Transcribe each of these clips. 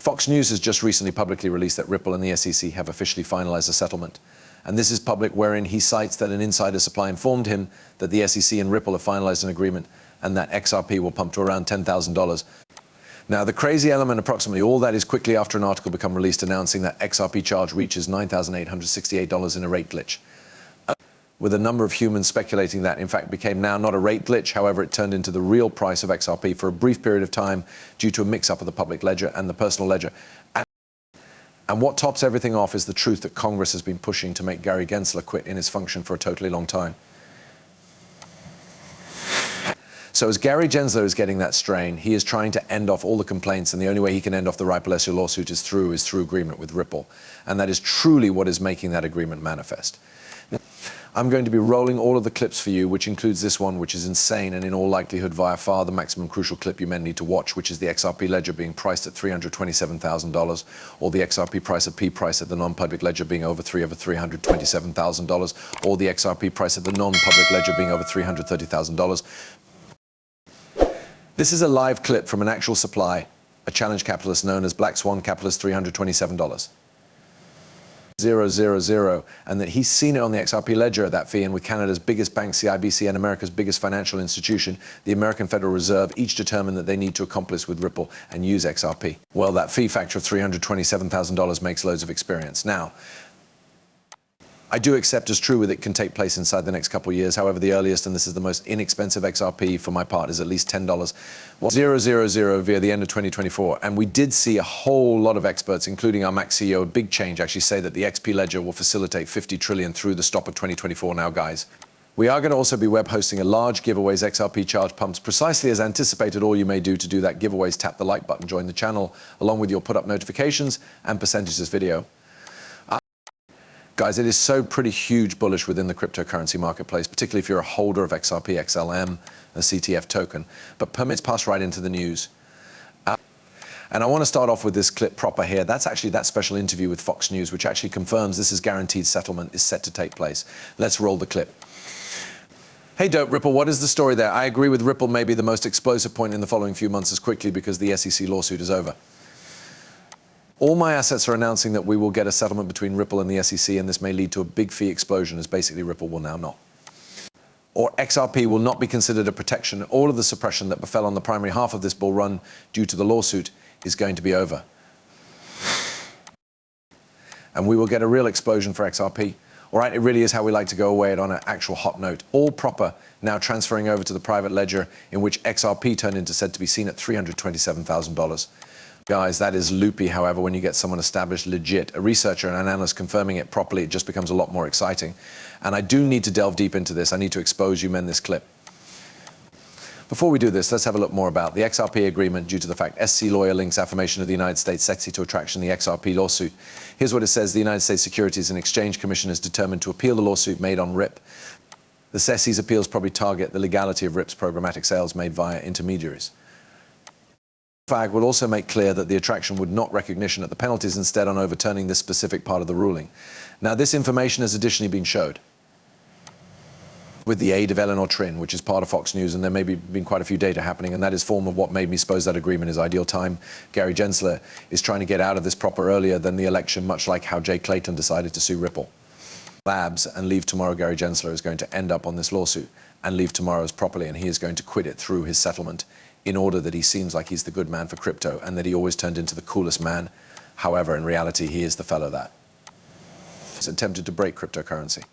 Fox News has just recently publicly released that Ripple and the SEC have officially finalized a settlement. And this is public, wherein he cites that an insider supply informed him that the SEC and Ripple have finalized an agreement and that XRP will pump to around $10,000. Now, the crazy element, approximately all that is quickly after an article become released announcing that XRP charge reaches $9,868 in a rate glitch, with a number of humans speculating that, in fact, became now not a rate glitch. However, it turned into the real price of XRP for a brief period of time due to a mix-up of the public ledger and the personal ledger. And what tops everything off is the truth that Congress has been pushing to make Gary Gensler quit in his function for a totally long time. So as Gary Gensler is getting that strain, he is trying to end off all the complaints, and the only way he can end off the Ripple lawsuit is through agreement with Ripple. And that is truly what is making that agreement manifest. Now, I'm going to be rolling all of the clips for you, which includes this one, which is insane, and in all likelihood via far the maximum crucial clip you men need to watch, which is the XRP ledger being priced at $327,000, or the XRP price at P-price at the non-public ledger being over $327,000, or the XRP price at the non-public ledger being over $330,000. This is a live clip from an actual supply, a challenge capitalist known as Black Swan Capitalist $327. 000, and that he's seen it on the XRP ledger at that fee, and with Canada's biggest bank, CIBC, and America's biggest financial institution, the American Federal Reserve, each determined that they need to accomplish with Ripple and use XRP. Well, that fee factor of $327,000 makes loads of experience. Now, I do accept as true that it can take place inside the next couple of years. However, the earliest, and this is the most inexpensive XRP for my part, is at least $10. Well, 000 via the end of 2024. And we did see a whole lot of experts, including our Max CEO, Big Change, actually say that the XP ledger will facilitate 50 trillion through the stop of 2024 now, guys. We are going to also be web hosting a large giveaways XRP charge pumps precisely as anticipated. All you may do to do that giveaways, tap the like button, join the channel, along with your put up notifications and percentages video. Guys, it is so pretty huge bullish within the cryptocurrency marketplace, particularly if you're a holder of XRP, XLM, a CTF token. But permits pass right into the news. And I want to start off with this clip proper here. That's actually that special interview with Fox News, which actually confirms this is guaranteed settlement is set to take place. Let's roll the clip. Hey, Dope Ripple, what is the story there? I agree with Ripple may be the most explosive point in the following few months as quickly because the SEC lawsuit is over. All my assets are announcing that we will get a settlement between Ripple and the SEC, and this may lead to a big fee explosion, as basically Ripple will now not. Or XRP will not be considered a protection. All of the suppression that befell on the primary half of this bull run due to the lawsuit is going to be over. And we will get a real explosion for XRP. All right, it really is how we like to go away it on an actual hot note. All proper, now transferring over to the private ledger, in which XRP turned into said to be seen at $327,000. Guys, that is loopy. However, when you get someone established, legit, a researcher and an analyst confirming it properly, it just becomes a lot more exciting. And I do need to delve deep into this. I need to expose you men this clip. Before we do this, let's have a look more about the XRP agreement due to the fact SC lawyer links affirmation of the United States sexy to attraction the XRP lawsuit. Here's what it says. The United States Securities and Exchange Commission is determined to appeal the lawsuit made on RIP. The SEC's appeals probably target the legality of RIP's programmatic sales made via intermediaries. FAG will also make clear that the attraction would not recognition at the penalties, instead on overturning this specific part of the ruling. Now, this information has additionally been showed with the aid of Eleanor Trin, which is part of Fox News, and there may be been quite a few data happening, and that is form of what made me suppose that agreement is ideal time. Gary Gensler is trying to get out of this proper earlier than the election, much like how Jay Clayton decided to sue Ripple. Labs and leave tomorrow. Gary Gensler is going to end up on this lawsuit and leave tomorrow's properly, and he is going to quit it through his settlement, in order that he seems like he's the good man for crypto and that he always turned into the coolest man. However, in reality, he is the fellow that has attempted to break cryptocurrency.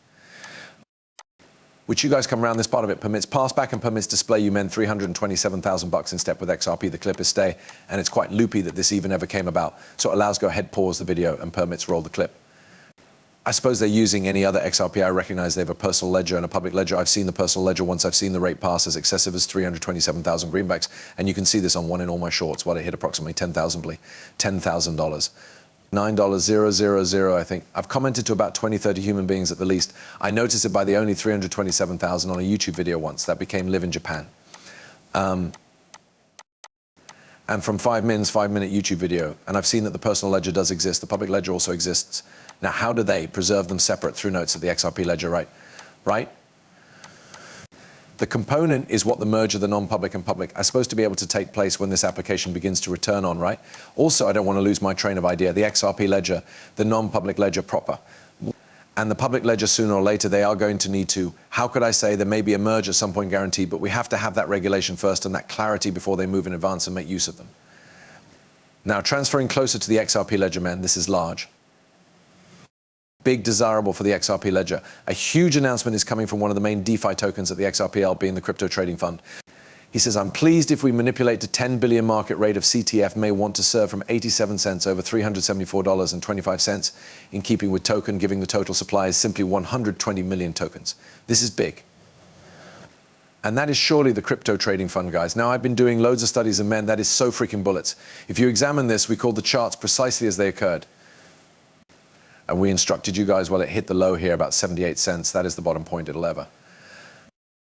Which you guys come around this part of it, permits pass back and permits display you men $327,000 in step with XRP. The clip is stay, and it's quite loopy that this even ever came about. So it allows go ahead, pause the video, and permits roll the clip. I suppose they're using any other XRP. I recognize they have a personal ledger and a public ledger. I've seen the personal ledger once. I've seen the rate pass as excessive as 327,000 greenbacks. And you can see this on one in all my shorts, while it hit approximately $10,000. $9,000, I think. I've commented to about 20, 30 human beings at the least. I noticed it by the only 327,000 on a YouTube video once. That became Live in Japan. And from 5 minute YouTube video. And I've seen that the personal ledger does exist. The public ledger also exists. Now, how do they preserve them separate through notes of the XRP ledger, right? The component is what the merge of the non-public and public are supposed to be able to take place when this application begins to return on, right? Also, I don't want to lose my train of idea. The XRP ledger, the non-public ledger proper. And the public ledger, sooner or later, they are going to need to, how could I say, there may be a merge at some point guaranteed, but we have to have that regulation first and that clarity before they move in advance and make use of them. Now, transferring closer to the XRP ledger, man, this is large. Big desirable for the XRP ledger. A huge announcement is coming from one of the main DeFi tokens at the XRPL, being the crypto trading fund. He says, I'm pleased if we manipulate to 10 billion market rate of CTF may want to serve from 87 cents over $374.25 in keeping with token, giving the total supply is simply 120 million tokens. This is big. And that is surely the crypto trading fund, guys. Now, I've been doing loads of studies, and man, that is so freaking bullets. If you examine this, we call the charts precisely as they occurred. And we instructed you guys, well, it hit the low here, about 78 cents. That is the bottom point it'll ever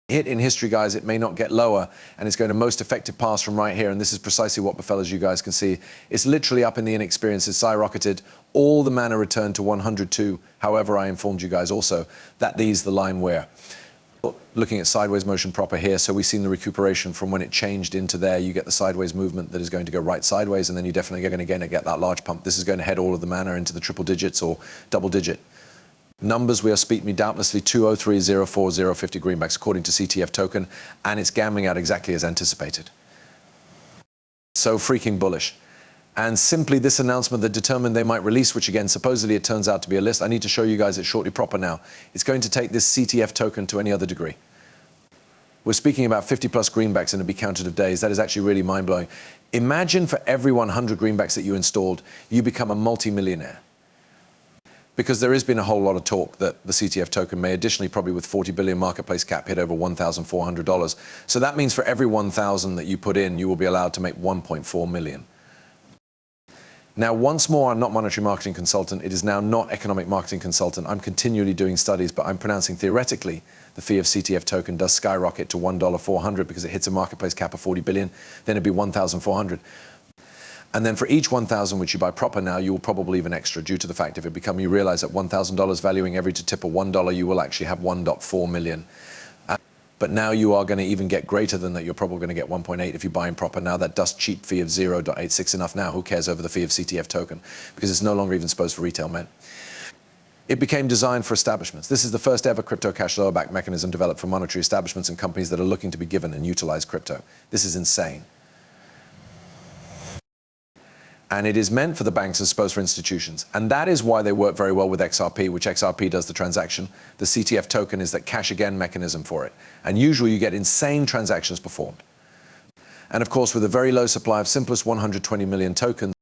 hit in history, guys. It may not get lower, and it's going to most effective pass from right here. And this is precisely what befell, as you guys can see. It's literally up in the inexperience. It's skyrocketed. All the mana returned to 102. However, I informed you guys also that these the line where. Looking at sideways motion proper here, so we've seen the recuperation from when it changed into there. You get the sideways movement that is going to go right sideways, and then you definitely are going to get that large pump. This is going to head all of the mana into the triple digits or double digit numbers. We are speaking me doubtlessly 203,04050 greenbacks according to CTF token, and it's gambling out exactly as anticipated. So freaking bullish. And simply this announcement that determined they might release, which again, supposedly it turns out to be a list. I need to show you guys it shortly proper now. It's going to take this CTF token to any other degree. We're speaking about 50 plus greenbacks in a be counted of days. That is actually really mind blowing. Imagine for every 100 greenbacks that you installed, you become a multi-millionaire. Because there has been a whole lot of talk that the CTF token may additionally, probably with 40 billion marketplace cap, hit over $1,400. So that means for every 1,000 that you put in, you will be allowed to make 1.4 million. Now, once more, I'm not monetary marketing consultant. It is now not economic marketing consultant. I'm continually doing studies, but I'm pronouncing theoretically the fee of CTF token does skyrocket to $1.400 because it hits a marketplace cap of 40 billion. Then it'd be 1,400. And then for each 1,000 which you buy proper now, you will probably leave an extra due to the fact if it become, you realize that $1,000 valuing every to tip of $1, you will actually have 1.4 million. But now you are going to even get greater than that. You're probably going to get 1.8 if you're buying proper. Now that dust cheap fee of 0.86 enough now. Who cares over the fee of CTF token? Because it's no longer even supposed for retail men. It became designed for establishments. This is the first ever crypto cash lower back mechanism developed for monetary establishments and companies that are looking to be given and utilize crypto. This is insane. And it is meant for the banks as opposed for institutions. And that is why they work very well with XRP, which XRP does the transaction. The CTF token is that cash again mechanism for it. And usually you get insane transactions performed. And of course, with a very low supply of simplest 120 million tokens,